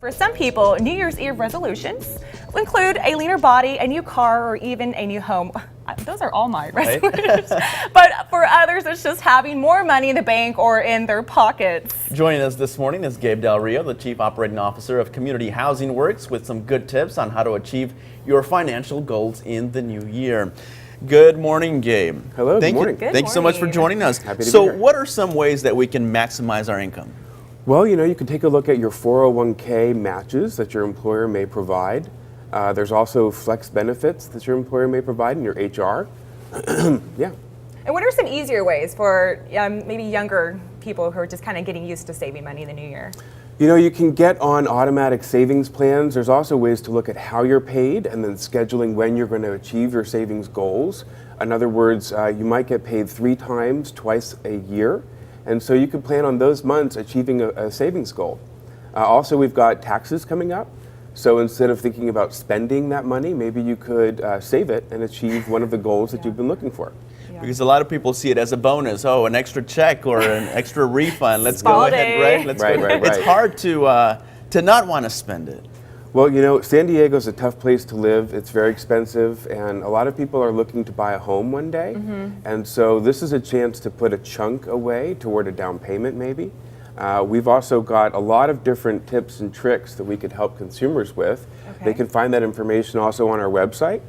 For some people, New Year's Eve resolutions will include a leaner body, a new car, or even a new home. Those are all my resolutions. But for others, it's just having more money in the bank or in their pockets. Joining us this morning is Gabe Del Rio, the Chief Operating Officer of Community HousingWorks, with some good tips on how to achieve your financial goals in the new year. Good morning, Gabe. Hello, good morning. Thanks so much for joining us. Happy to be here. What are some ways that we can maximize our income? Well, you can take a look at your 401k matches that your employer may provide. There's also flex benefits that your employer may provide in your HR. Yeah. And what are some easier ways for maybe younger people who are just kind of getting used to saving money in the new year? You can get on automatic savings plans. There's also ways to look at how you're paid and then scheduling when you're going to achieve your savings goals. In other words, you might get paid 3 times, twice a year. And so you can plan on those months achieving a savings goal. Also, we've got taxes coming up. So instead of thinking about spending that money, maybe you could save it and achieve one of the goals that you've been looking for. Yeah. Because a lot of people see it as a bonus. Oh, an extra check or an extra refund. Let's go ahead, right? Let's go. Right. It's hard to not want to spend it. Well, San Diego's a tough place to live. It's very expensive, and a lot of people are looking to buy a home one day. And so this is a chance to put a chunk away toward a down payment, maybe. We've also got a lot of different tips and tricks that we could help consumers with. Okay. They can find that information also on our website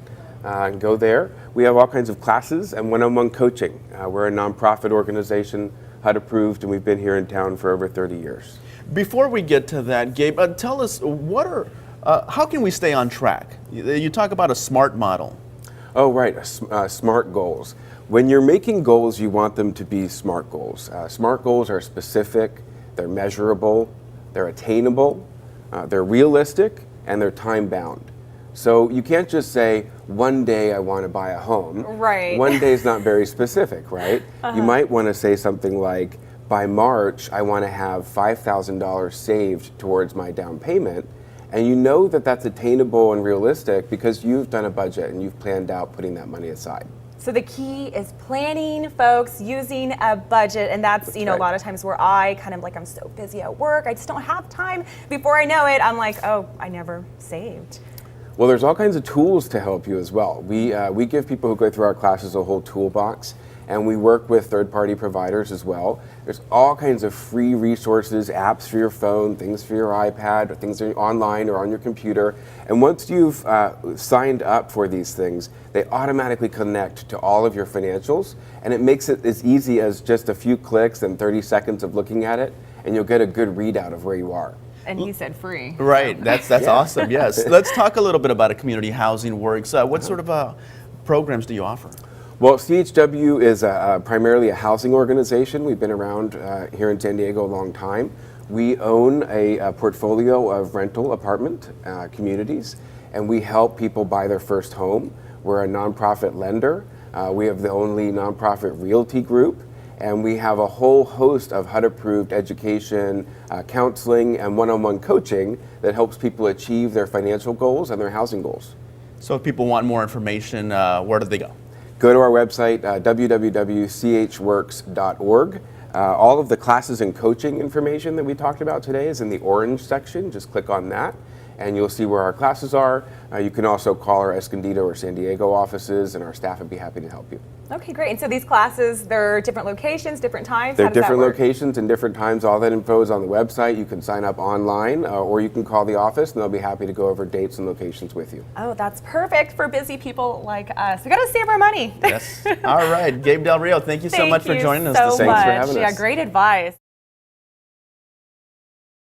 and go there. We have all kinds of classes and one-on-one coaching. We're a nonprofit organization, HUD approved, and we've been here in town for over 30 years. Before we get to that, Gabe, tell us how can we stay on track? You talk about a SMART model. Oh, right, SMART goals. When you're making goals, you want them to be SMART goals. SMART goals are specific, they're measurable, they're attainable, they're realistic, and they're time-bound. So you can't just say, one day I want to buy a home. Right. One day is not very specific, right? You might want to say something like, by March, I want to have $5,000 saved towards my down payment. And you know that that's attainable and realistic because you've done a budget and you've planned out putting that money aside. So the key is planning, folks, using a budget, and that's right. A lot of times where I kind of I'm so busy at work, I just don't have time. Before I know it, I'm like, oh, I never saved. Well, there's all kinds of tools to help you as well. We give people who go through our classes a whole toolbox. And we work with third-party providers as well. There's all kinds of free resources, apps for your phone, things for your iPad, things that are online or on your computer. And once you've signed up for these things, they automatically connect to all of your financials. And it makes it as easy as just a few clicks and 30 seconds of looking at it, and you'll get a good readout of where you are. And he said free. Right, that's awesome, yes. Let's talk a little bit about a Community HousingWorks. What sort of programs do you offer? Well, CHW is primarily a housing organization. We've been around here in San Diego a long time. We own a portfolio of rental apartment communities, and we help people buy their first home. We're a nonprofit lender. We have the only nonprofit realty group, and we have a whole host of HUD-approved education, counseling, and one-on-one coaching that helps people achieve their financial goals and their housing goals. So if people want more information, where do they go? Go to our website, www.chworks.org. All of the classes and coaching information that we talked about today is in the orange section. Just click on that, and you'll see where our classes are. You can also call our Escondido or San Diego offices, and our staff would be happy to help you. Okay, great. And so these classes, they're different locations, different times? They're different locations and different times. All that info is on the website. You can sign up online, or you can call the office, and they'll be happy to go over dates and locations with you. Oh, that's perfect for busy people like us. We got to save our money. Yes. All right. Gabe Del Rio, thank you so much for joining us. Thanks for having us. Yeah, great advice.